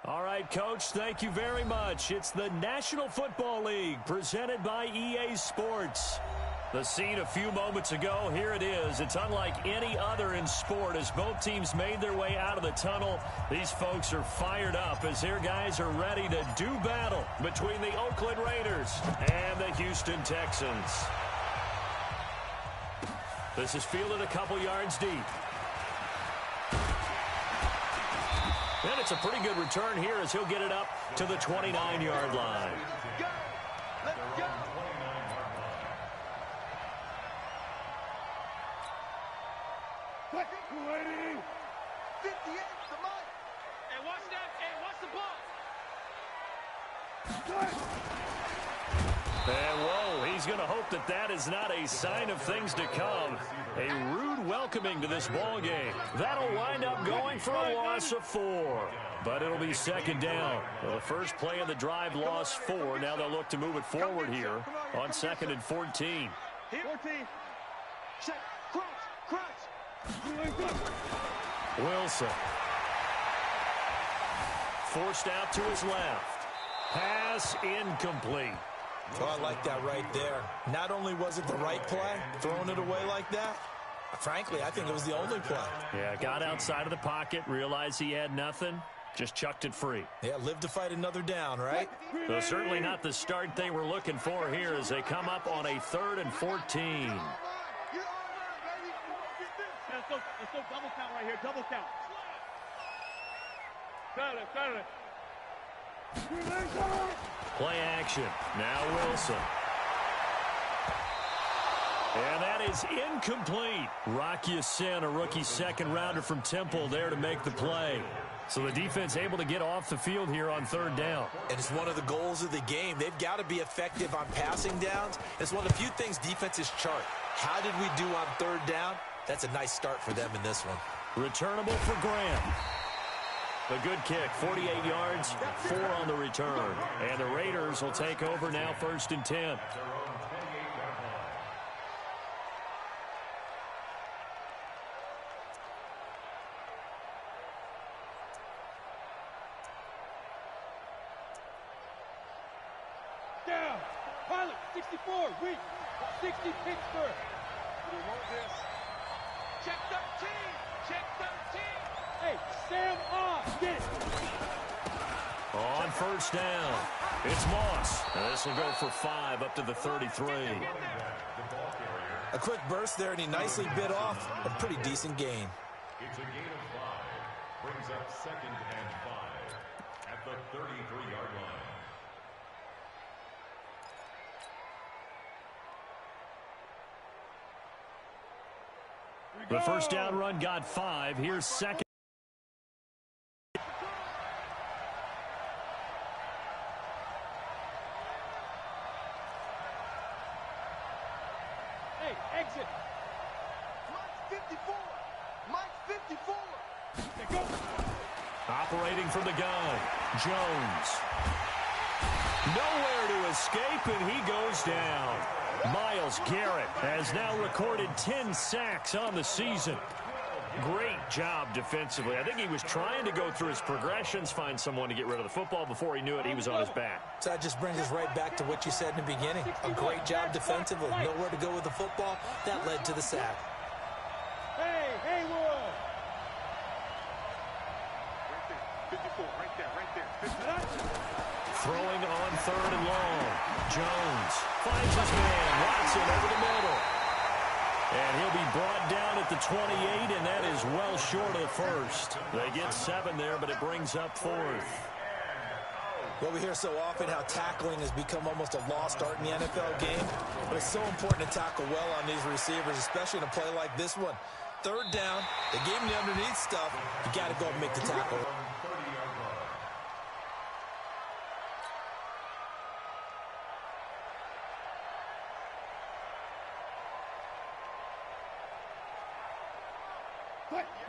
All right, Coach, thank you very much. It's the National Football League presented by EA Sports. The scene a few moments ago, here it is. It's unlike any other in sport as both teams made their way out of the tunnel. These folks are fired up as their guys are ready to do battle between the Oakland Raiders and the Houston Texans. This is fielded a couple yards deep. And it's a pretty good return here as he'll get it up to the 29-yard line. Let's go. Quick, waiting. 58, the mic. Hey, watch that. Hey, watch the ball. And, whoa, he's going to hope that that is not a sign of things to come. A rude welcoming to this ball game. That'll wind up going for a loss of 4. But it'll be second down. Well, the first play of the drive lost 4. Now they'll look to move it forward here on 2nd and 14. 14. Check. Crunch. Wilson. Forced out to his left. Pass incomplete. Oh, I like that right there. Not only was it the right play, throwing it away like that, frankly, I think it was the only play. Yeah, got outside of the pocket, realized he had nothing, just chucked it free. Yeah, live to fight another down, right? Well, certainly not the start they were looking for here as they come up on a 3rd and 14. Let's go double count right here. Double count. Got it. Play action. Now Wilson. And that is incomplete. Rocky Sin, a rookie second-rounder from Temple, there to make the play. So the defense able to get off the field here on 3rd down. And it's one of the goals of the game. They've got to be effective on passing downs. It's one of the few things defenses chart. How did we do on 3rd down? That's a nice start for them in this one. Returnable for Graham. A good kick, 48 yards, 4 on the return. And the Raiders will take over now 1st and 10. Down. Pilot, 64. Weak. 60 Pittsburgh. We want this. Check 13. Check 13. Hey, Sam off. Get it. On 1st down, it's Moss. And this will go for 5 up to the 33. A quick burst there, and he nicely bit off. A pretty decent gain. It's a gain of 5. Brings up 2nd and 5 at the 33-yard line. The first down run got 5. Here's 2nd. Hey, exit. Mike's 54. Hey, go. Operating from the gun, Jones. Nowhere to escape, and he goes down. Myles Garrett has now recorded 10 sacks on the season. Great job defensively. I think he was trying to go through his progressions, find someone to get rid of the football. Before he knew it, he was on his back. So that just brings us right back to what you said in the beginning. A great job defensively. Nowhere to go with the football. That led to the sack. Hey, Haywood. 54, right there. Throwing on 3rd and long. Jones finds his man. Watson over the middle. And he'll be brought down at the 28, and that is well short of the first. They get 7 there, but it brings up 4th. Well, we hear so often how tackling has become almost a lost art in the NFL game. But it's so important to tackle well on these receivers, especially in a play like this one. 3rd down, they gave him the underneath stuff. You got to go and make the tackle.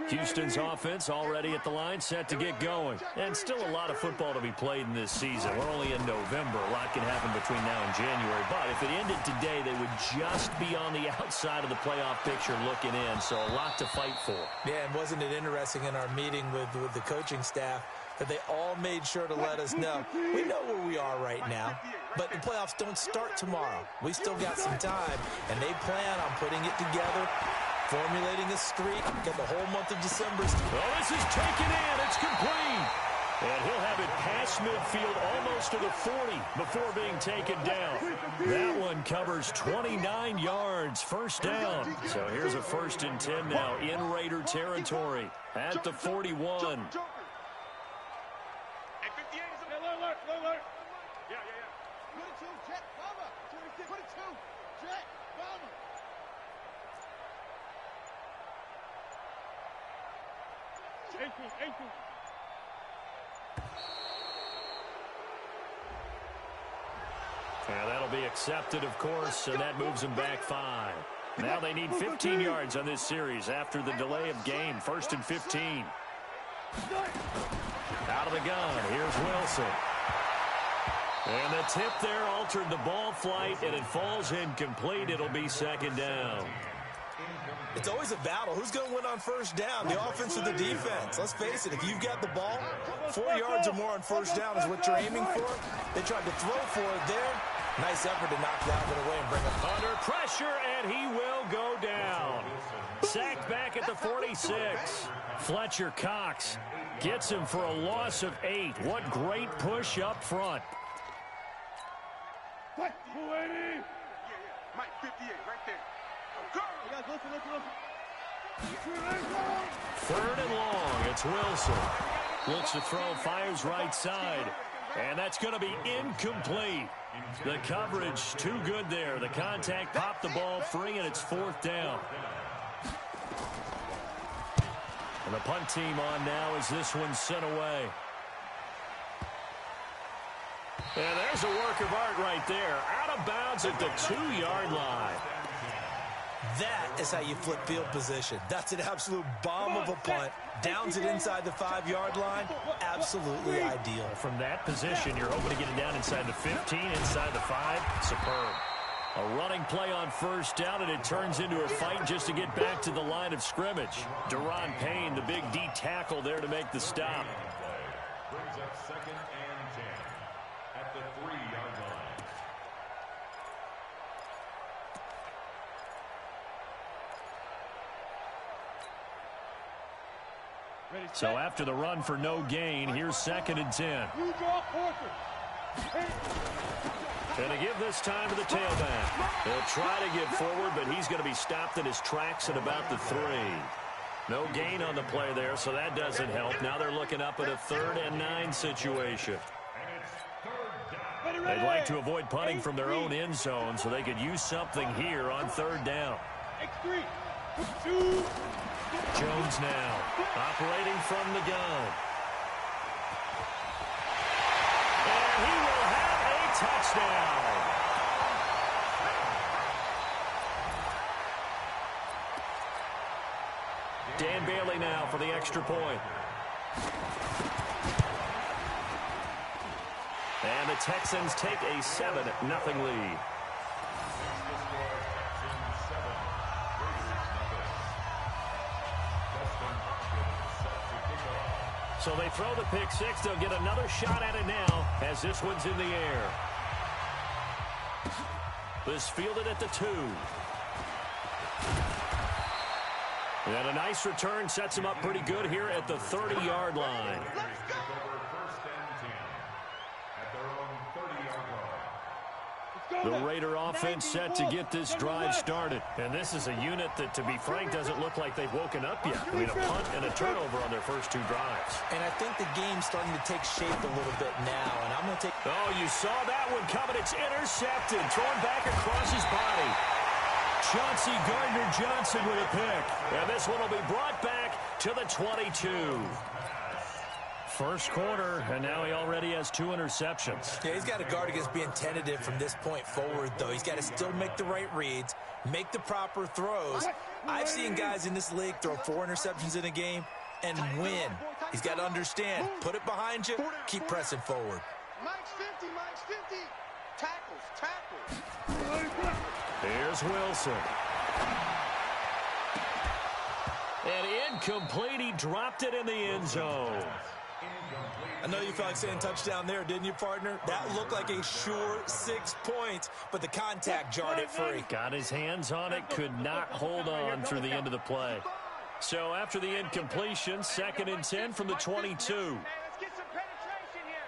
Houston's offense already at the line, set to get going. And still a lot of football to be played in this season. We're only in November. A lot can happen between now and January. But if it ended today, they would just be on the outside of the playoff picture looking in. So a lot to fight for. Yeah, and wasn't it interesting in our meeting with the coaching staff? but they all made sure to let us know. We know where we are right now, but the playoffs don't start tomorrow. We still got some time, and they plan on putting it together, formulating a streak, get the whole month of December. Well, this is taken in. It's complete. And he'll have it past midfield almost to the 40 before being taken down. That one covers 29 yards, first down. So here's a 1st and 10 now in Raider territory at the 41. Yeah, that'll be accepted, of course, and that moves them back 5. Now they need 15 yards on this series after the delay of game. 1st and 15. Out of the gun, here's Wilson. And the tip there altered the ball flight, and it falls incomplete. It'll be 2nd down. It's always a battle. Who's going to win on 1st down, the offense or the defense? Let's face it, if you've got the ball, 4 yards or more on 1st down is what you're aiming for. They tried to throw for it there. Nice effort to knock that one away and bring it under pressure, and he will go down. Sacked back at the 46. Fletcher Cox gets him for a loss of 8. What great push up front. Mike 58 right there. Third and long. It's Wilson. Looks to throw, fires right side. And that's going to be incomplete. The coverage too good there. The contact popped the ball free, and it's 4th down. And the punt team on now as this one's sent away. And there's a work of art right there. Out of bounds at the 2-yard line. That is how you flip field position. That's an absolute bomb of a punt. Downs it inside the 5-yard line. Absolutely ideal. From that position, you're hoping to get it down inside the 15, inside the 5. Superb. A running play on 1st down, and it turns into a fight just to get back to the line of scrimmage. Deron Payne, the big D tackle there to make the stop. Brings up 2nd and 10 at the 3-yard line. So after the run for no gain, here's 2nd and 10. And to give this time to the tailback. He'll try to get forward, but he's going to be stopped in his tracks at about the 3. No gain on the play there, so that doesn't help. Now they're looking up at a 3rd and 9 situation. They'd like to avoid punting from their own end zone, so they could use something here on 3rd down. Jones now operating from the gun. And he will have a touchdown. Dan Bailey now for the extra point. And the Texans take a 7-0 lead. So they throw the pick 6. They'll get another shot at it now as this one's in the air. This fielded at the 2. And a nice return sets him up pretty good here at the 30-yard line. The Raider offense set to get this drive started. And this is a unit that, to be frank, doesn't look like they've woken up yet. I mean, a punt and a turnover on their first 2 drives. And I think the game's starting to take shape a little bit now. And I'm going to take... Oh, you saw that one coming. It's intercepted. Thrown back across his body. Chauncey Gardner-Johnson with a pick. And this one will be brought back to the 22. First quarter, and now he already has 2 interceptions. Yeah, he's got to guard against being tentative from this point forward, though. He's got to still make the right reads, make the proper throws. I've seen guys in this league throw 4 interceptions in a game and win. He's got to understand, put it behind you, keep pressing forward. Mike's 50, Mike's 50. Tackles. Here's Wilson. And incomplete. He dropped it in the end zone. I know you felt like saying touchdown there, didn't you, partner? That looked like a sure 6 points, but the contact jarred it free. Got his hands on it, could not hold on through the end of the play. So after the incompletion, 2nd and 10 from the 22. Let's get some penetration here.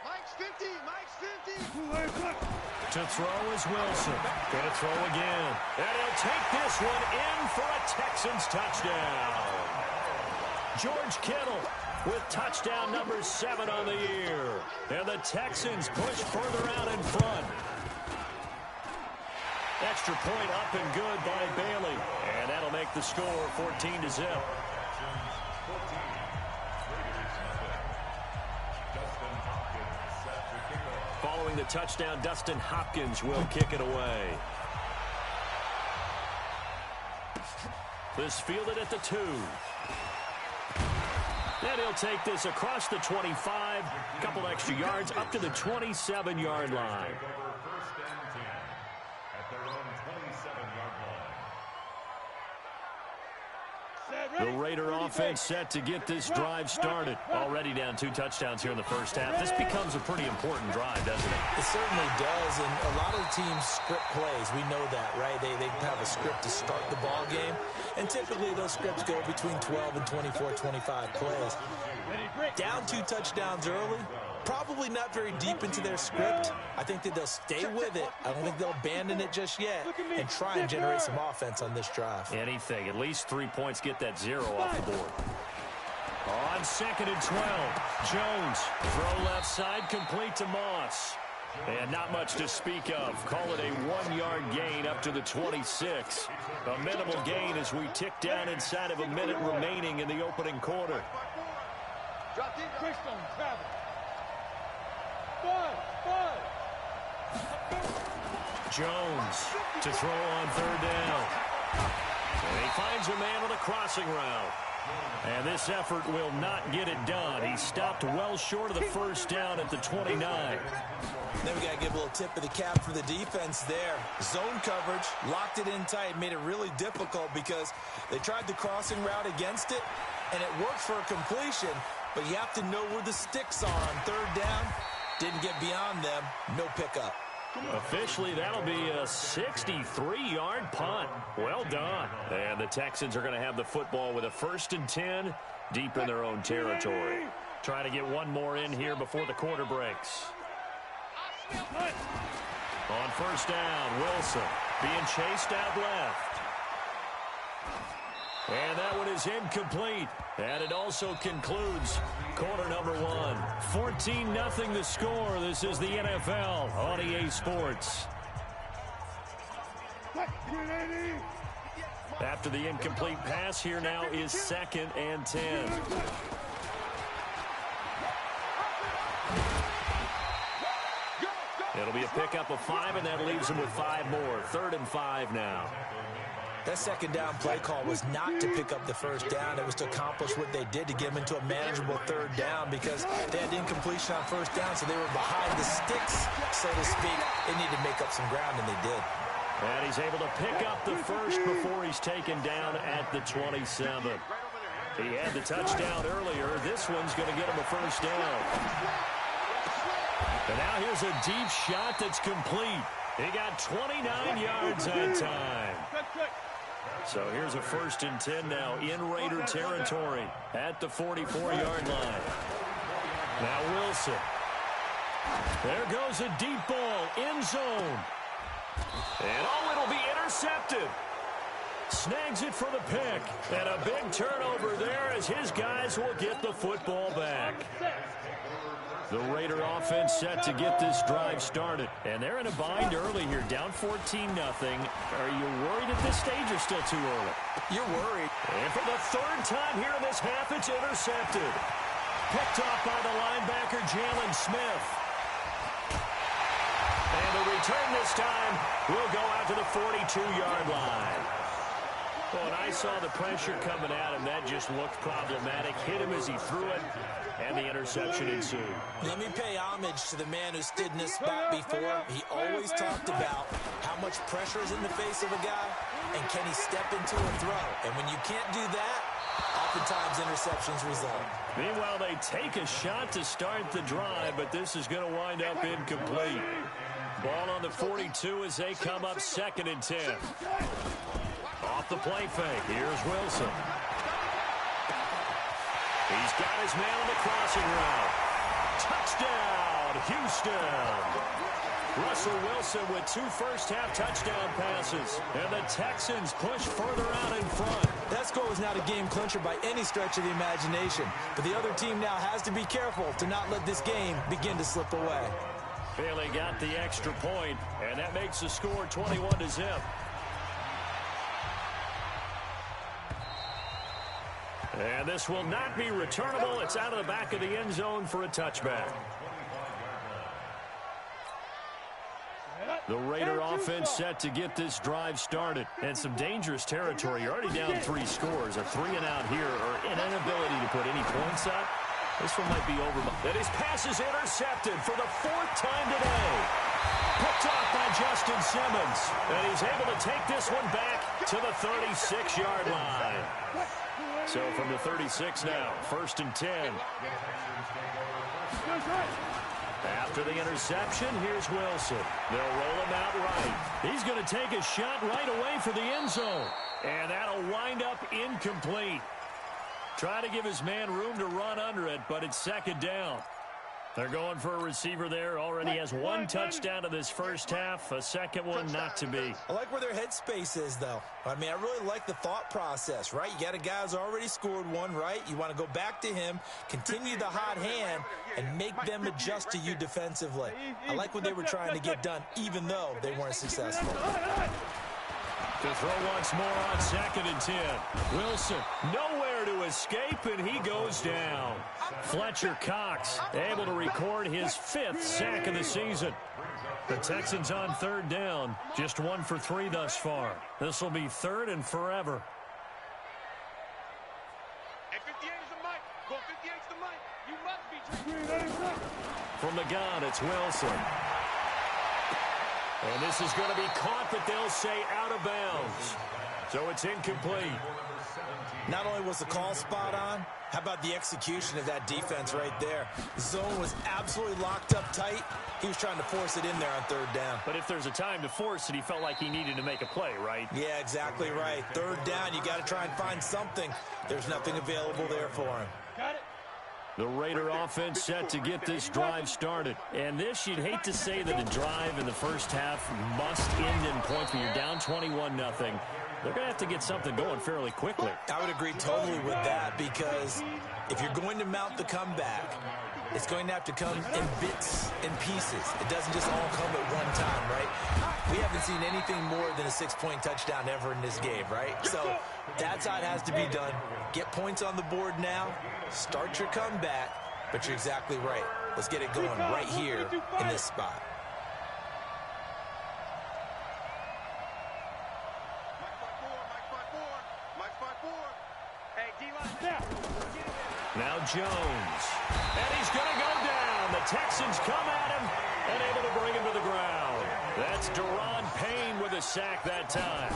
Mike's 50. Mike's 50. To throw is Wilson. Going to throw again. And he'll take this one in for a Texans touchdown. George Kittle with touchdown number 7 on the year. And the Texans push further out in front. Extra point up and good by Bailey. And that'll make the score 14-0. Following the touchdown, Dustin Hopkins will kick it away. This fielded at the 2. And he'll take this across the 25, a couple extra yards up to the 27-yard line. First and 10 at their own 27-yard line. The Raider offense set to get this drive started. Already down 2 touchdowns here in the first half. This becomes a pretty important drive, doesn't it? It certainly does, and a lot of the teams script plays. We know that, right? They have a script to start the ball game, and typically those scripts go between 12 and 24, 25 plays. Down 2 touchdowns early, probably not very deep into their script. I think that they'll stay with it. I don't think they'll abandon it just yet and try and generate some offense on this drive. Anything. At least 3 points, get that 0 off the board. On 2nd and 12, Jones. Throw left side, complete to Moss. And not much to speak of. Call it a 1-yard gain up to the 26. A minimal gain as we tick down inside of a minute remaining in the opening quarter. Drop deep. Christian travel. 5. Jones to throw on 3rd down. And he finds a man on a crossing route. And this effort will not get it done. He stopped well short of the first down at the 29. Then we got to give a little tip of the cap for the defense there. Zone coverage, locked it in tight, made it really difficult because they tried the crossing route against it, and it worked for a completion, but you have to know where the sticks are on 3rd down. Didn't get beyond them, no pickup. Officially, that'll be a 63-yard punt. Well done. And the Texans are going to have the football with a 1st and 10 deep in their own territory. Trying to get one more in here before the quarter breaks. On 1st down, Wilson being chased out left. And that one is incomplete. And it also concludes quarter number 1. 14-0 the score. This is the NFL on EA Sports. After the incomplete pass, here now is 2nd and 10. It'll be a pickup of 5, and that leaves them with 5 more. 3rd and 5 now. That 2nd down play call was not to pick up the 1st down. It was to accomplish what they did to get them into a manageable 3rd down because they had incompletion on 1st down, so they were behind the sticks, so to speak. They needed to make up some ground, and they did. And he's able to pick up the 1st before he's taken down at the 27. He had the touchdown earlier. This one's going to get him a 1st down. And now here's a deep shot that's complete. He got 29 yards that time. So here's a 1st and 10 now in Raider territory at the 44-yard line. Now Wilson. There goes a deep ball, end zone. And it'll be intercepted. Snags it for the pick. And a big turnover there as his guys will get the football back. The Raider offense set to get this drive started. And they're in a bind early here, down 14-0. Are you worried at this stage or still too early? You're worried. And for the 3rd time here in this half, it's intercepted. Picked off by the linebacker, Jalen Smith. And the return this time will go out to the 42-yard line. Well, when I saw the pressure coming at him, that just looked problematic. Hit him as he threw it, and the interception ensued. Let me pay homage to the man who stood in this spot before. He always talked about how much pressure is in the face of a guy, and can he step into a throw. And when you can't do that, oftentimes interceptions result. Meanwhile, they take a shot to start the drive, but this is going to wind up incomplete. Ball on the 42 as they come up 2nd and 10. Off the play fake. Here's Wilson. He's got his man on the crossing route. Touchdown, Houston. Russell Wilson with 2 first-half touchdown passes. And the Texans push further out in front. That score was not a game clincher by any stretch of the imagination. But the other team now has to be careful to not let this game begin to slip away. Bailey got the extra point, and that makes the score 21-0. And this will not be returnable. It's out of the back of the end zone for a touchback. The Raider offense set to get this drive started. And some dangerous territory. You're already down 3 scores. A 3-and-out here, or an inability to put any points up. This one might be over. And his pass is intercepted for the 4th time today. Picked off by Justin Simmons. And he's able to take this one back to the 36-yard line. So from the 36 now, 1st and 10. After the interception, here's Wilson. They'll roll him out right. He's going to take a shot right away for the end zone. And that'll wind up incomplete. Try to give his man room to run under it, but it's 2nd down. They're going for a receiver there. Already has 1 touchdown in this first half. A 2nd one not to be. I like where their headspace is, though. I mean, I really like the thought process, right? You got a guy who's already scored 1, right? You want to go back to him, continue the hot hand, and make them adjust to you defensively. I like what they were trying to get done, even though they weren't successful. To throw once more on 2nd and 10. Wilson nowhere to escape, and he goes down. Fletcher Cox able to record his 5th sack of the season. The Texans on 3rd down, just 1 for 3 thus far. This will be 3rd and forever. Hey, 58 is the mic. Go 58 is the mic. You must be drinking. From the gun, it's Wilson. And this is going to be caught, but they'll say out of bounds. So it's incomplete. Not only was the call spot on, how about the execution of that defense right there? The zone was absolutely locked up tight. He was trying to force it in there on 3rd down. But if there's a time to force it, he felt like he needed to make a play, right? Yeah, exactly right. 3rd down, you got to try and find something. There's nothing available there for him. Got it. The Raider offense set to get this drive started. And this, you'd hate to say that a drive in the first half must end in points when you're down 21-0. They're going to have to get something going fairly quickly. I would agree totally with that, because if you're going to mount the comeback, it's going to have to come in bits and pieces. It doesn't just all come at one time, right? We haven't seen anything more than a 6-point touchdown ever in this game, right? So that's how it has to be done. Get points on the board now. Start your comeback, but you're exactly right. Let's get it going right here in this spot. Now Jones. And he's going to go down. The Texans come at him and able to bring him to the ground. That's Daron Payne with a sack that time.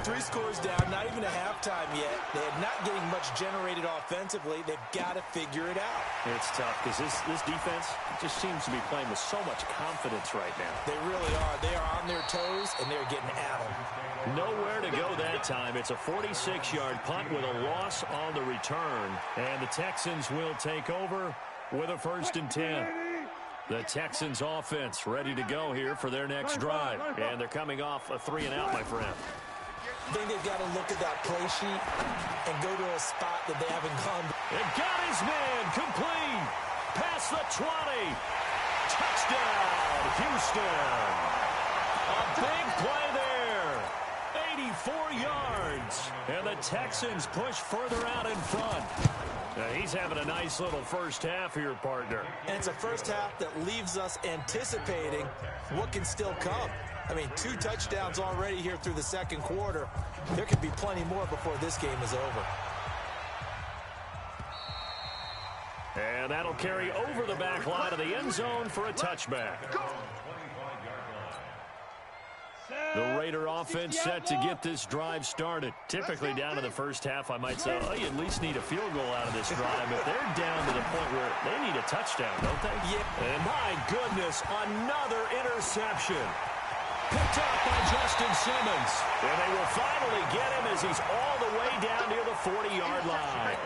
3 scores down, not even a halftime yet. They're not getting much generated offensively. They've got to figure it out. It's tough because this defense just seems to be playing with so much confidence right now. They really are. They are on their toes, and they're getting at them. Nowhere to go that time. It's a 46-yard punt with a loss on the return. And the Texans will take over with a 1st and 10. The Texans offense ready to go here for their next drive. And they're coming off a 3-and-out, my friend. I think they've got to look at that play sheet and go to a spot that they haven't gone to. And got his man complete. Past the 20. Touchdown, Houston. A big play there. 84 yards. And the Texans push further out in front. Now he's having a nice little first half here, partner. And it's a first half that leaves us anticipating what can still come. I mean, 2 touchdowns already here through the 2nd quarter. There could be plenty more before this game is over. And that'll carry over the back line of the end zone for a touchback. Set. The Raider offense set to get this drive started. Typically down to the first half, I might say, oh, you at least need a field goal out of this drive, but they're down to the point where they need a touchdown, don't they? Yeah. And my goodness, another interception. Picked up by Justin Simmons. And they will finally get him as he's all the way down near the 40-yard line.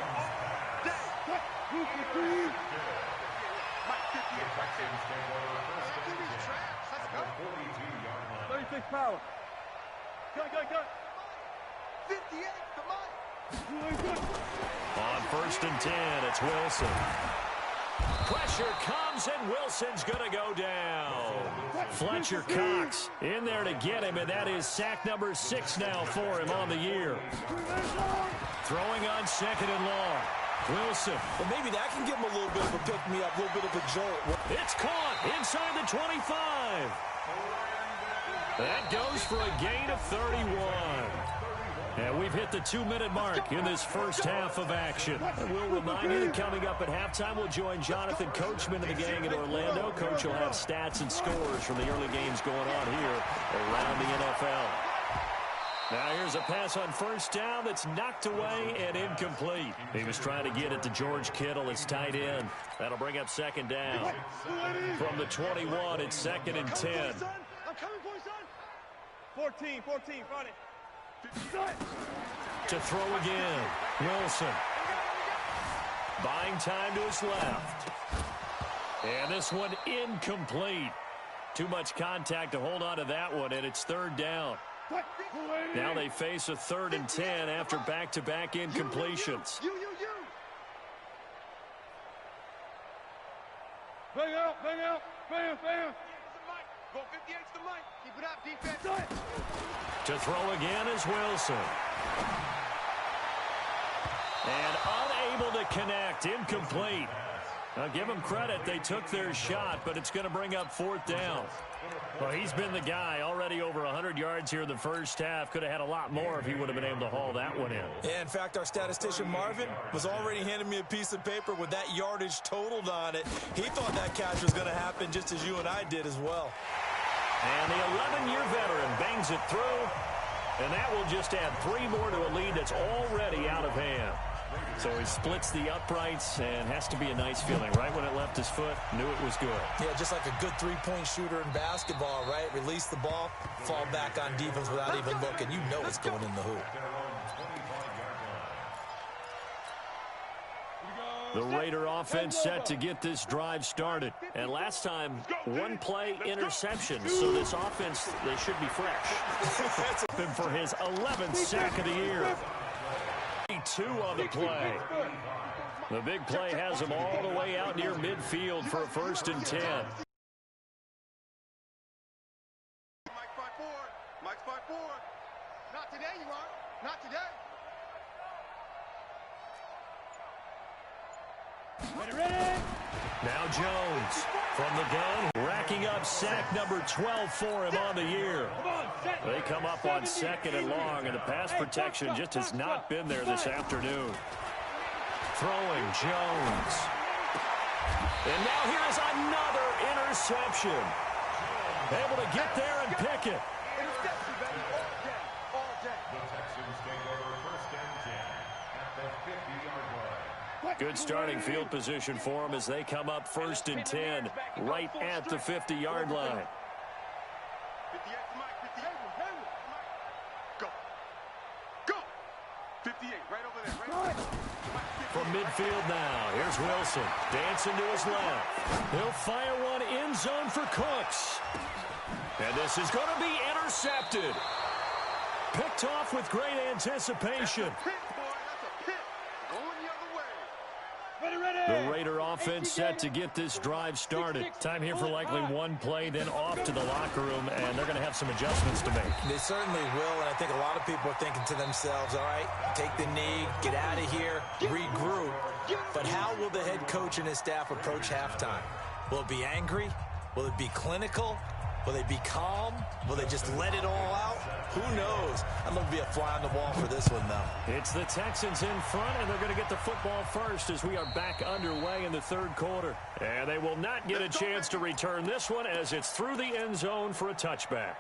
Power. Go. 58, come on. On 1st and 10, it's Wilson. Pressure comes, and Wilson's going to go down. Fletcher Cox in there to get him, and that is sack number 6 now for him on the year. Throwing on 2nd and long. Wilson. Well, maybe that can give him a little bit of a pick-me-up, a little bit of a jolt. It's caught inside the 25. That goes for a gain of 31. And we've hit the 2-minute mark in this first half of action. And we'll remind you that coming up at halftime, we'll join Jonathan Coachman of the gang in Orlando. Coach will have stats and scores from the early games going on here around the NFL. Now here's a pass on 1st down that's knocked away and incomplete. He was trying to get it to George Kittle, his tight end. That'll bring up 2nd down. From the 21, it's 2nd and 10. I'm coming for you, son. 14, front it. To throw again, Wilson. Buying time to his left. And this one incomplete. Too much contact to hold on to that one, and it's 3rd down. Now they face a 3rd and 10 after back-to-back incompletions. Bang out. Go 58's the mic. Keep it up, defense. To throw again is Wilson. And unable to connect. Incomplete. Now give them credit. They took their shot, but it's going to bring up 4th down. Well, he's been the guy. Already over 100 yards here in the first half. Could have had a lot more if he would have been able to haul that one in. Yeah, in fact, our statistician Marvin was already handing me a piece of paper with that yardage totaled on it. He thought that catch was going to happen just as you and I did as well. And the 11-year veteran bangs it through, and that will just add 3 more to a lead that's already out of hand. So he splits the uprights, and has to be a nice feeling. Right when it left his foot, knew it was good. Yeah, just like a good 3-point shooter in basketball, right? Release the ball, fall back on defense without even looking. You know it's going in the hoop. The Raider offense set to get this drive started. And last time, 1-play interception. So this offense, they should be fresh. And for his 11th sack of the year. 2 on the play. The big play has him all the way out near midfield for a 1st and 10. Mike's 5-4. Not today, you are. Not today. Ready? Now Jones from the gun, racking up sack number 12 for him on the year. They come up on 2nd and long, and the pass protection just has not been there this afternoon. Throwing Jones. And now here is another interception. Able to get there and pick it. Interception, baby. All day. The Texans take over 1st and 10 at the 50-yard line. Good starting field position for them as they come up 1st and 10 right at the 50-yard line. 58's the mic. 58. Go. Go. 58, right over there. Right. From midfield now, here's Wilson. Dancing to his left. He'll fire one end zone for Cooks. And this is going to be intercepted. Picked off with great anticipation. The Raider offense set to get this drive started. Time here for likely 1 play, then off to the locker room, and they're going to have some adjustments to make. They certainly will, and I think a lot of people are thinking to themselves, all right, take the knee, get out of here, regroup. But how will the head coach and his staff approach halftime? Will it be angry? Will it be clinical? Will they be calm? Will they just let it all out? Who knows? I'd love to be a fly on the wall for this one, though. It's the Texans in front, and they're going to get the football first as we are back underway in the 3rd quarter. And they will not get a chance to return this one as it's through the end zone for a touchback.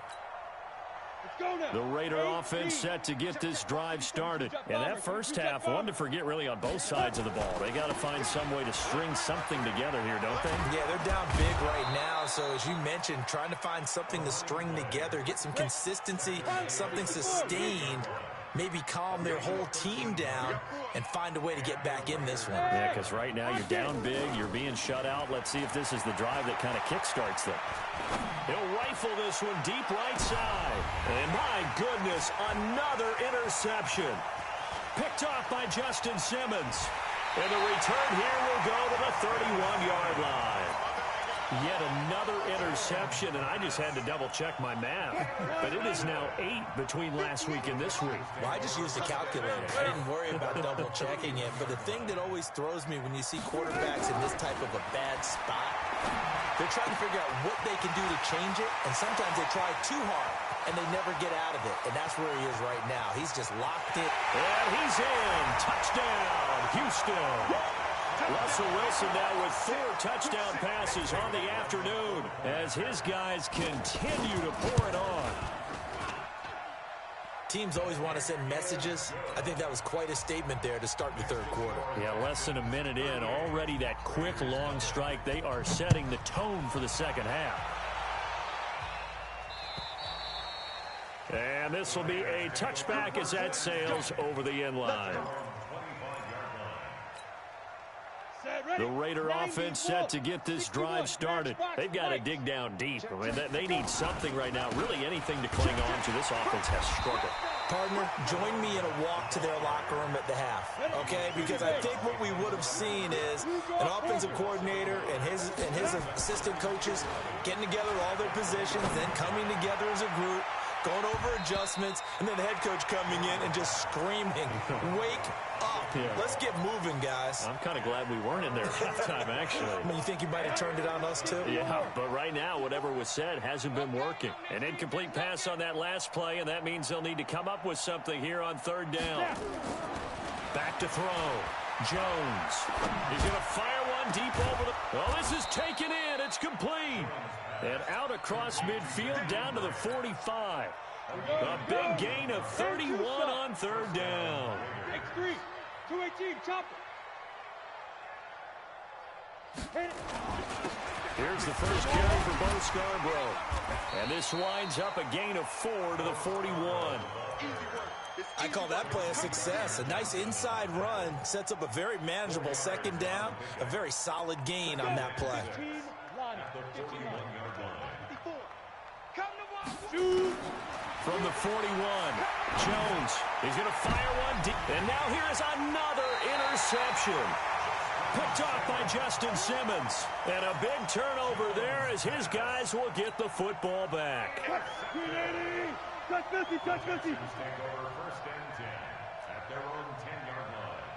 The Raider offense set to get this drive started. And that first half, one to forget really on both sides of the ball. They got to find some way to string something together here, don't they? Yeah, they're down big right now. So as you mentioned, trying to find something to string together, get some consistency, something sustained, maybe calm their whole team down and find a way to get back in this one. Yeah, because right now you're down big, you're being shut out. Let's see if this is the drive that kind of kickstarts them. He'll rifle this one deep right side. And my goodness, another interception. Picked off by Justin Simmons. And the return here will go to the 31-yard line. Yet another interception, and I just had to double-check my math. But it is now 8 between last week and this week. Well, I just used a calculator. I didn't worry about double-checking it. But the thing that always throws me when you see quarterbacks in this type of a bad spot, they're trying to figure out what they can do to change it, and sometimes they try too hard, and they never get out of it. And that's where he is right now. He's just locked in. And he's in. Touchdown, Houston. Russell Wilson now with 4 touchdown passes on the afternoon as his guys continue to pour it on. Teams always want to send messages. I think that was quite a statement there to start the third quarter. Yeah, less than a minute in. Already that quick, long strike. They are setting the tone for the second half. And this will be a touchback as that sails over the end line. The Raider offense set to get this drive started. They've got to dig down deep. I mean, they need something right now, really anything to cling on to. This offense has struggled. Partner, join me in a walk to their locker room at the half, okay? Because I think what we would have seen is an offensive coordinator and his assistant coaches getting together all their positions, then coming together as a group, going over adjustments, and then the head coach coming in and just screaming, wake up. Yeah. Let's get moving, guys. I'm kind of glad we weren't in there at halftime, actually. I mean, you think you might have turned it on us, too? Yeah, but right now, whatever was said hasn't been working. An incomplete pass on that last play, and that means they'll need to come up with something here on third down. Back to throw. Jones. He's going to fire one deep over the... Well, this is taken in. It's complete. And out across midfield down to the 45. A big gain of 31 on third down. X3, 218, chopper. Here's the first carry for Bo Scarborough. And this winds up a gain of 4 to the 41. I call that play a success. A nice inside run sets up a very manageable second down. A very solid gain on that play. From the 41, Jones. He's going to fire one deep. And now here is another interception. Picked off by Justin Simmons. And a big turnover there as his guys will get the football back. Touch Messi, touch Messi. Take over first and 10 at their own 10-yard line.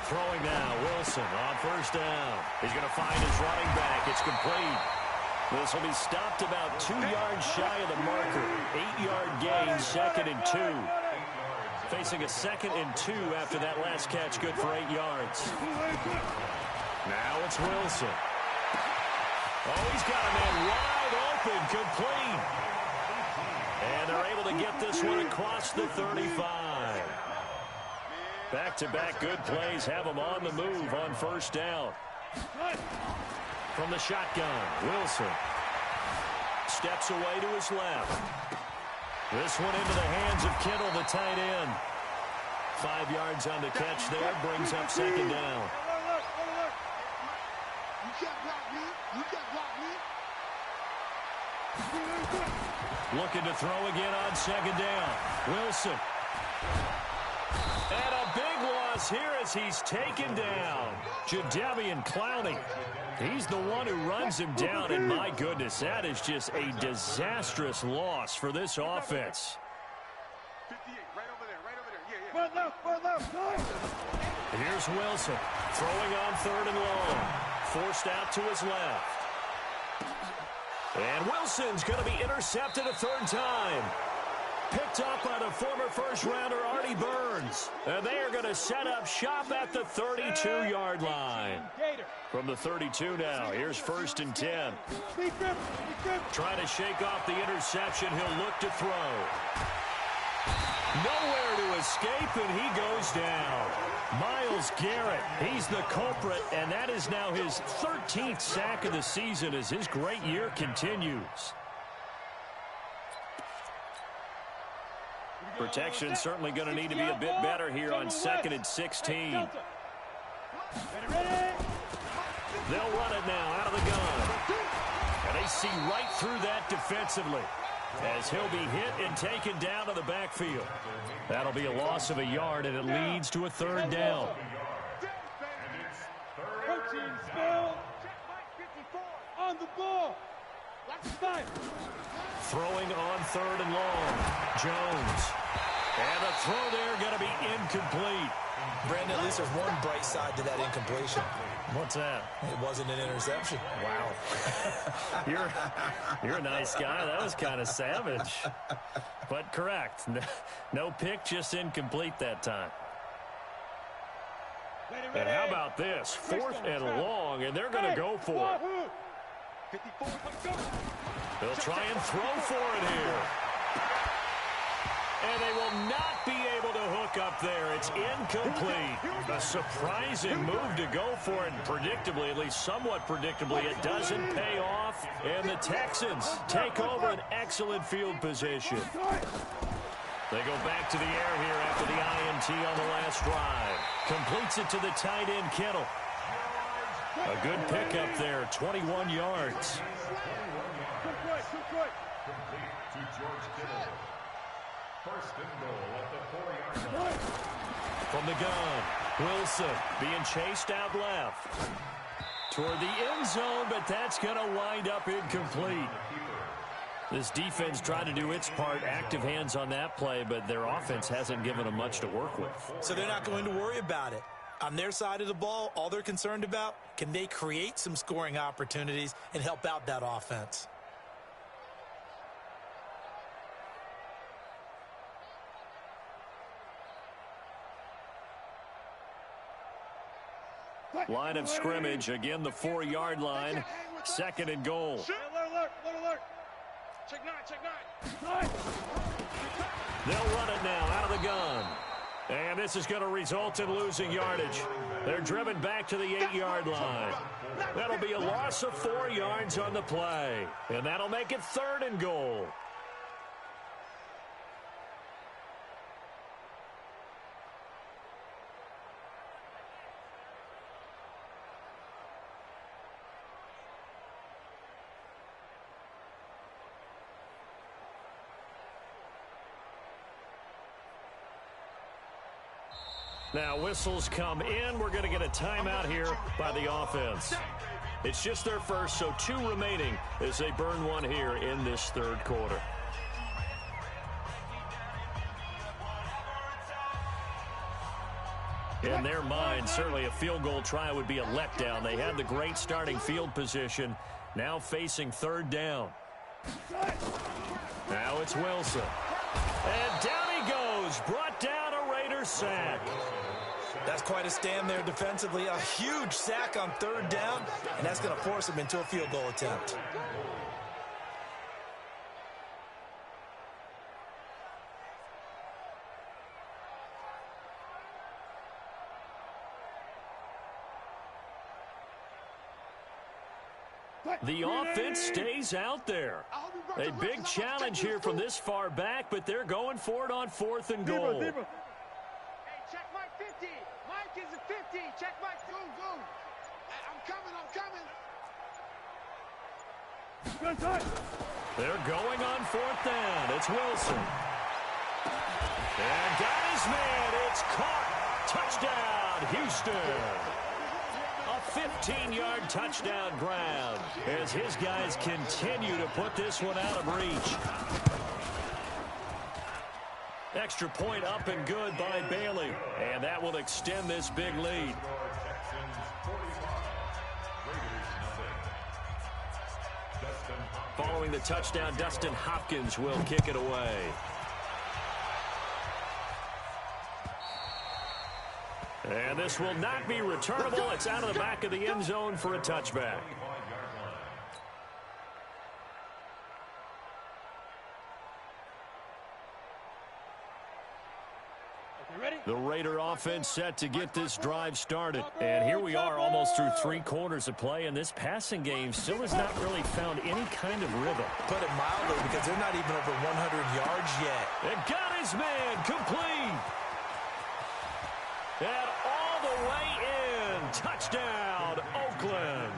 Throwing now, Wilson on first down. He's going to find his running back. It's complete. This will be stopped about 2 yards shy of the marker. 8-yard gain, 2nd and 2. Facing a 2nd and 2 after that last catch, good for 8 yards. Now it's Wilson. Oh, he's got a man wide open, complete. And they're able to get this one across the 35. Back-to-back good plays have them on the move on first down. From the shotgun, Wilson steps away to his left. This one into the hands of Kittle, the tight end. 5 yards on the catch there, brings up second down. Looking to throw again on second down. Wilson. And a big loss here as he's taken down. Jadeveon Clowney. He's the one who runs him down, and my goodness, that is just a disastrous loss for this offense. 58, right over there. Front left, Here's Wilson, throwing on third and long. Forced out to his left. And Wilson's going to be intercepted a third time. Picked up by the former first-rounder Artie Burns. And they are going to set up shop at the 32-yard line. From the 32 now, here's 1st and 10. Trying to shake off the interception. He'll look to throw. Nowhere to escape, and he goes down. Myles Garrett, he's the culprit, and that is now his 13th sack of the season as his great year continues. Protection certainly going to need to be a bit better here on 2nd and 16. They'll run it now out of the gun. And they see right through that defensively as he'll be hit and taken down to the backfield. That'll be a loss of a yard, and it leads to a 3rd down. On the ball. Throwing on 3rd and long. Jones. And the throw there going to be incomplete. Brandon, at least there's one bright side to that incompletion. What's that? It wasn't an interception. Wow. You're a nice guy. That was kind of savage. But correct. No pick, just incomplete that time. And how about this? 4th and long, and they're going to go for it. They'll try and throw for it here. And they will not be able to hook up there. It's incomplete. A surprising move to go for it. And predictably, at least somewhat predictably, it doesn't pay off. And the Texans take over an excellent field position. They go back to the air here after the INT on the last drive. Completes it to the tight end, Kittle. A good pickup there, 21 yards. Complete to George Kittle. 1st and goal at the 4-yard line. From the gun, Wilson being chased out left. Toward the end zone, but that's going to wind up incomplete. This defense tried to do its part, active hands on that play, but their offense hasn't given them much to work with. So they're not going to worry about it. On their side of the ball, all they're concerned about, can they create some scoring opportunities and help out that offense? Line of scrimmage, again the 4-yard line, 2nd and goal. Alert. Check 9. They'll run it now out of the gun. And this is going to result in losing yardage. They're driven back to the 8-yard line. That'll be a loss of 4 yards on the play. And that'll make it 3rd and goal. Now whistles come in. We're going to get a timeout here by the offense. It's just their first, so 2 remaining as they burn one here in this 3rd quarter. In their mind, certainly a field goal try would be a letdown. They had the great starting field position, now facing 3rd down. Now it's Wilson. And down he goes, brought down a Raider sack. That's quite a stand there defensively. A huge sack on 3rd down, and that's going to force them into a field goal attempt. The offense stays out there. A big challenge here from this far back, but they're going for it on 4th and goal. Hey, check my 50. Mike is a 50. Check my go. I'm coming. They're going on 4th down. It's Wilson. And got his man. It's caught. Touchdown, Houston. A 15-yard touchdown grab as his guys continue to put this one out of reach. Extra point up and good by Bailey. And that will extend this big lead. Following the touchdown, Dustin Hopkins will kick it away. And this will not be returnable. It's out of the back of the end zone for a touchback. The Raider offense set to get this drive started. And here we are almost through 3 quarters of play, and this passing game still has not really found any kind of rhythm. Put it mildly, because they're not even over 100 yards yet. And got his man complete. And all the way in. Touchdown, Oakland.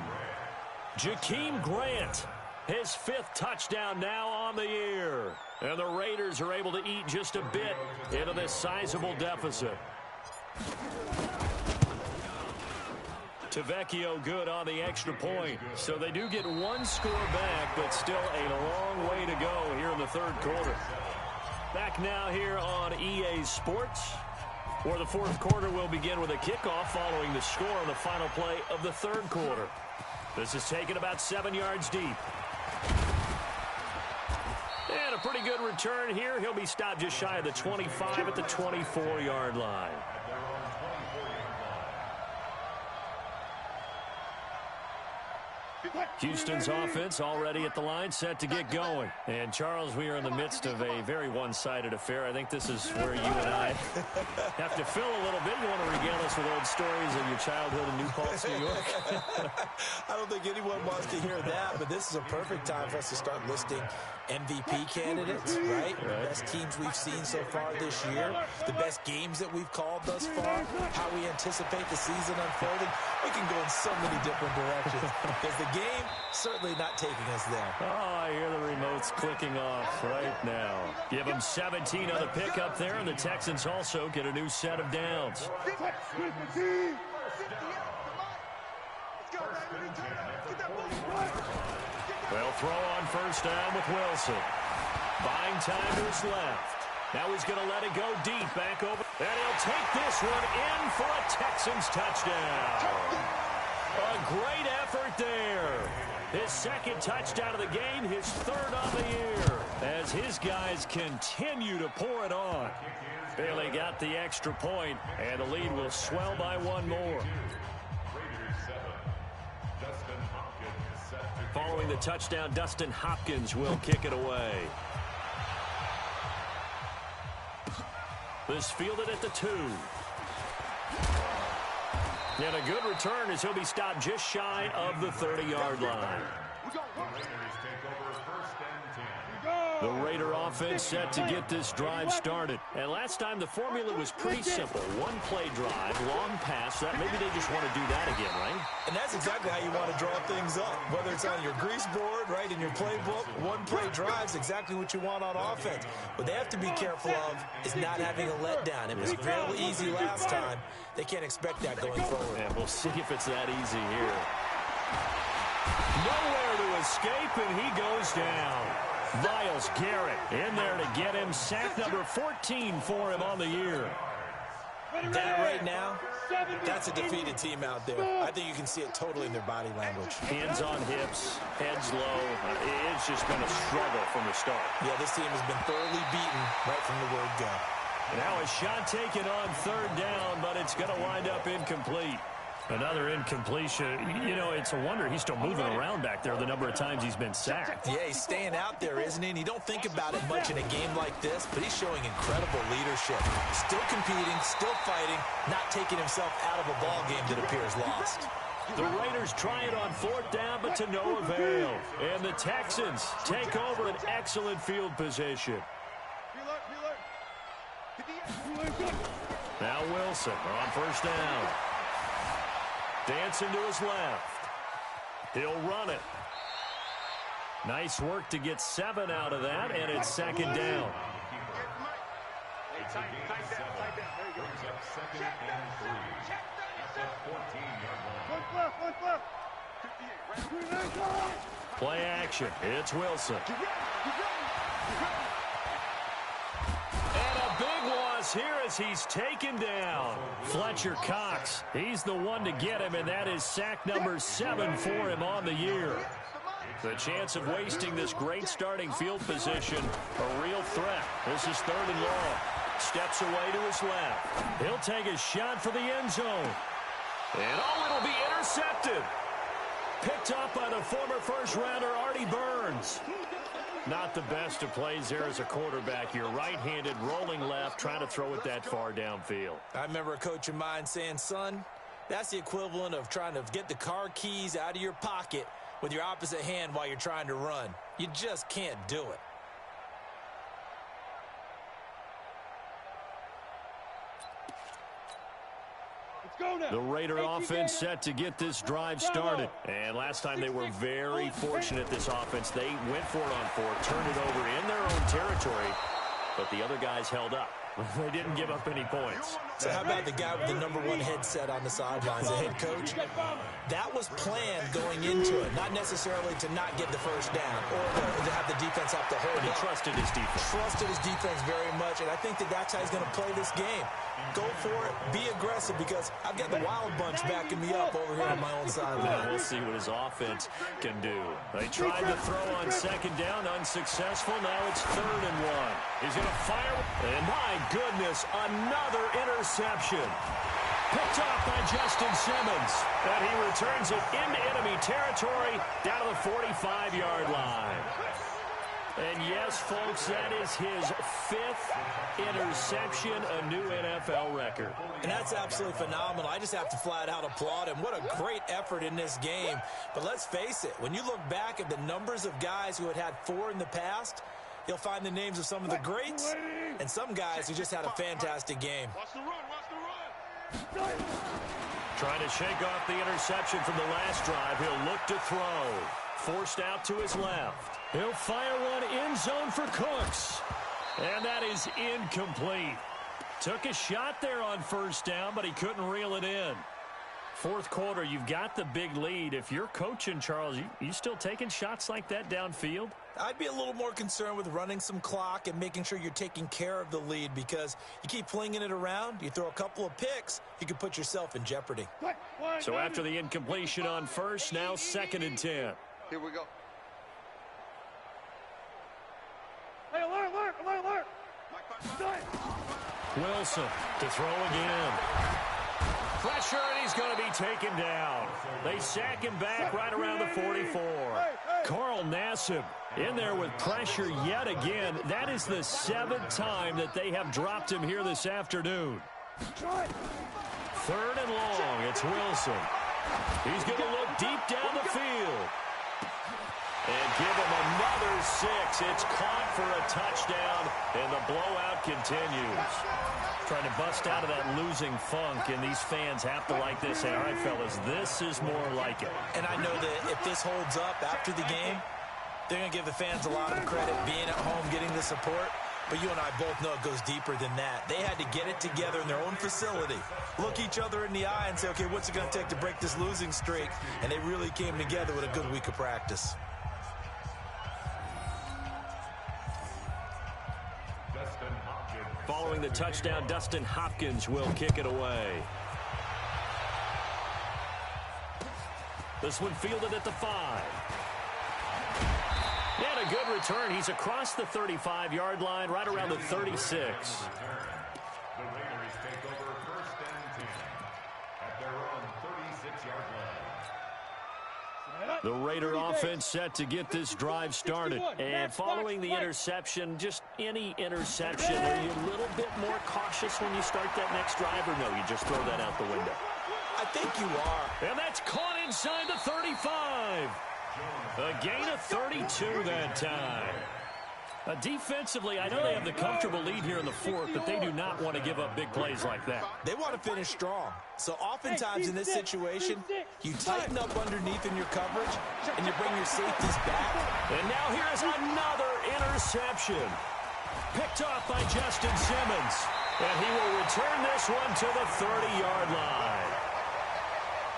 Jakeem Grant, his 5th touchdown now on the year. And the Raiders are able to eat just a bit into this sizable deficit. Tavecchio good on the extra point. So they do get 1 score back, but still a long way to go here in the 3rd quarter. Back now here on EA Sports, where the 4th quarter will begin with a kickoff following the score on the final play of the 3rd quarter. This is taken about 7 yards deep. And a pretty good return here. He'll be stopped just shy of the 25 at the 24-yard line. Houston's offense already at the line, set to get going. And, Charles, we are in the midst of a very one-sided affair. I think this is where you and I have to fill a little bit. You want to regale us with old stories of your childhood in New Paltz, New York? I don't think anyone wants to hear that, but this is a perfect time for us to start listing MVP candidates, right? The best teams we've seen so far this year, the best games that we've called thus far, how we anticipate the season unfolding. We can go in so many different directions because the game certainly not taking us there. Oh, I hear the remotes clicking off right now. Give them 17 on the pickup there, and the Texans also get a new set of downs. Well, throw on first down with Wilson. Buying time to his left. Now he's going to let it go deep back over. And he'll take this one in for a Texans touchdown. A great effort there. His 2nd touchdown of the game, his 3rd on the year. As his guys continue to pour it on. Bailey got the extra point, and the lead will swell by 1 more. Following the touchdown, Dustin Hopkins will kick it away. This fielded at the 2. And a good return as he'll be stopped just shy of the 30-yard line. The Raider offense set to get this drive started. And last time the formula was pretty simple. 1-play drive, long pass. That maybe they just want to do that again, right? And that's exactly how you want to draw things up. Whether it's on your grease board, right, in your playbook, 1-play drive's exactly what you want on offense. What they have to be careful of is not having a letdown. It was real easy last time. They can't expect that going forward. And we'll see if it's that easy here. Nowhere to escape, and he goes down. Myles Garrett in there to get him. Sack number 14 for him on the year. That right now, that's a defeated team out there. I think you can see it totally in their body language. Hands on hips, heads low. It's just been a struggle from the start. Yeah, this team has been thoroughly beaten right from the word go. Now a shot taken on 3rd down, but it's going to wind up incomplete. Another incompletion. You know, it's a wonder he's still moving around back there the number of times he's been sacked. Yeah, he's staying out there, isn't he? And you don't think about it much in a game like this, but he's showing incredible leadership. Still competing, still fighting, not taking himself out of a ball game that appears lost. The Raiders try it on 4th down, but to no avail. And the Texans take over an excellent field position. Now Wilson on 1st down. Dancing to his left. He'll run it. Nice work to get 7 out of that, and it's 2nd down. Play action. It's Wilson. And a big loss here as he's taken down. Fletcher Cox, he's the one to get him, and that is sack number 7 for him on the year. The chance of wasting this great starting field position, a real threat. This is 3rd and long. Steps away to his left. He'll take a shot for the end zone. And it'll be intercepted. Picked up by the former first-rounder Artie Burns. Not the best of plays there as a quarterback. You're right-handed, rolling left, trying to throw it that far downfield. I remember a coach of mine saying, son, that's the equivalent of trying to get the car keys out of your pocket with your opposite hand while you're trying to run. You just can't do it. The Raider offense set to get this drive started. And last time they were very fortunate, this offense. They went for it on fourth, turned it over in their own territory, but the other guys held up. They didn't give up any points. So how about the guy with the #1 headset on the sidelines, the head coach? That was planned going into it, not necessarily to not get the first down or to have the defense have to hold But he up. trusted his defense. Trusted his defense very much, and I think that's how he's going to play this game. Go for it, be aggressive, because I've got the Wild Bunch backing me up over here on my own sideline. We'll see what his offense can do. They tried to throw on second down, unsuccessful. Now it's 3rd and 1. He's going to fire, and my goodness, another interception. Picked off by Justin Simmons, and he returns it into enemy territory down to the 45-yard line. And yes, folks, that is his 5th interception, a new NFL record. And that's absolutely phenomenal. I just have to flat out applaud him. What a great effort in this game. But let's face it, when you look back at the numbers of guys who had 4 in the past, you'll find the names of some of the greats and some guys who just had a fantastic game. Watch the run, watch the run. Trying to shake off the interception from the last drive. He'll look to throw. Forced out to his left. He'll fire one end zone for Cooks. And that is incomplete. Took a shot there on first down, but he couldn't reel it in. Fourth quarter, you've got the big lead. If you're coaching, Charles, you still taking shots like that downfield? I'd be a little more concerned with running some clock and making sure you're taking care of the lead, because you keep flinging it around, you throw a couple of picks, you can put yourself in jeopardy. So after the incompletion on first, now 2nd and 10. Here we go. Hey, alert. Wilson to throw again. Pressure, and he's going to be taken down. They sack him back right around the 44. Carl Nassib in there with pressure yet again. That is the 7th time that they have dropped him here this afternoon. 3rd and long. It's Wilson. He's going to look deep down the field. And give him another 6. It's caught for a touchdown, and the blowout continues. Trying to bust out of that losing funk, and these fans have to like this. Say, all right, fellas, this is more like it. And I know that if this holds up after the game, they're going to give the fans a lot of credit, being at home, getting the support. But you and I both know it goes deeper than that. They had to get it together in their own facility, look each other in the eye and say, okay, what's it going to take to break this losing streak? And they really came together with a good week of practice. Following the touchdown, Dustin Hopkins will kick it away. This one fielded at the 5. And a good return. He's across the 35-yard line, right around the 36. The Raiders take over 1st and 10 at their own 36-yard line. The Raider offense set to get this drive started. And following the interception, just any interception, are you a little bit more cautious when you start that next drive, or no, you just throw that out the window? I think you are. And that's caught inside the 35. A gain of 32 that time. Defensively, I know they have the comfortable lead here in the 4th, but they do not want to give up big plays like that. They want to finish strong. So oftentimes in this situation, you tighten up underneath in your coverage, and you bring your safeties back. And now here's another interception. Picked off by Justin Simmons. And he will return this one to the 30-yard line.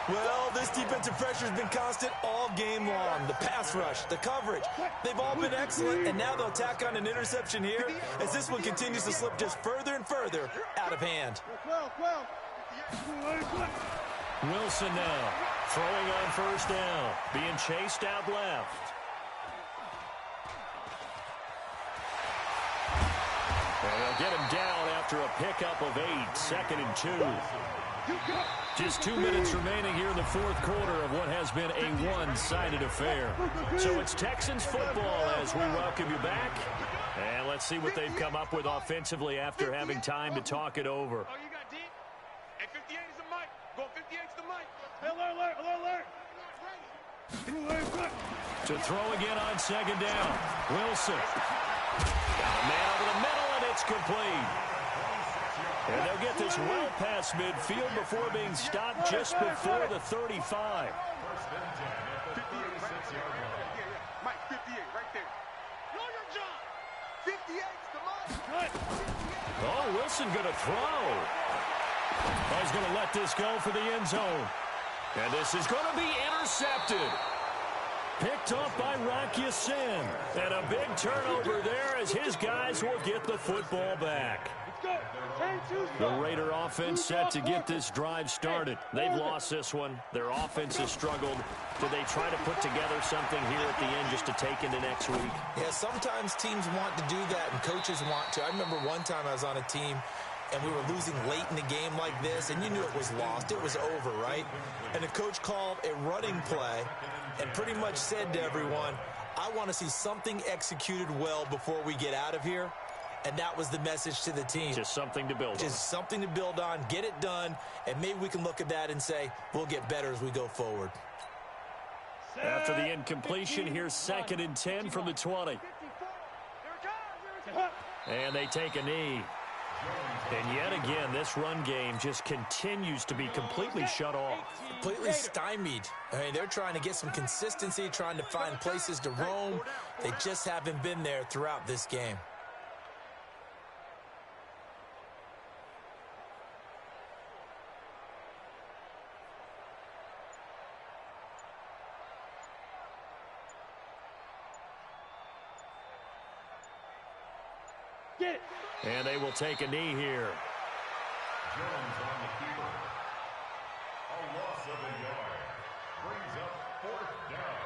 Well, this defensive pressure has been constant all game long. The pass rush, the coverage, they've all been excellent, and now they'll tack on an interception here as this one continues to slip just further and further out of hand. Wilson now throwing on first down, being chased out left. And they'll get him down after pickup of 8, 2nd and 2. Just 2 minutes remaining here in the fourth quarter of what has been a one-sided affair. So it's Texans football as we welcome you back. And let's see what they've come up with offensively after having time to talk it over. Oh, you got deep? Hey, 58 is the mic. Go 58 is the mic. Hey, alert. To throw again on 2nd down. Wilson. Got a man over the middle, and it's complete. And they'll get this well past midfield before being stopped just before the 35. First and 10 at the 36-yard line. Mike, 58, right there. Know your job. 58's the mic. Oh, Wilson going to throw. He's going to let this go for the end zone. And this is going to be intercepted. Picked up by Rocky Sin. And a big turnover there as his guys will get the football back. The Raider offense set to get this drive started. They've lost this one. Their offense has struggled. Do they try to put together something here at the end just to take into next week? Yeah, sometimes teams want to do that and coaches want to. I remember one time I was on a team and we were losing late in the game like this, and you knew it was lost. It was over, right? And the coach called a running play and pretty much said to everyone, I want to see something executed well before we get out of here. And that was the message to the team. Just something to build on. Just something to build on, get it done, and maybe we can look at that and say, we'll get better as we go forward. After the incompletion, here's 2nd and 10 from the 20. And they take a knee. And yet again, this run game just continues to be completely shut off. Completely stymied. I mean, they're trying to get some consistency, trying to find places to roam. They just haven't been there throughout this game. And they will take a knee here. Jones on the keeper. A loss of a yard. Brings up 4th down.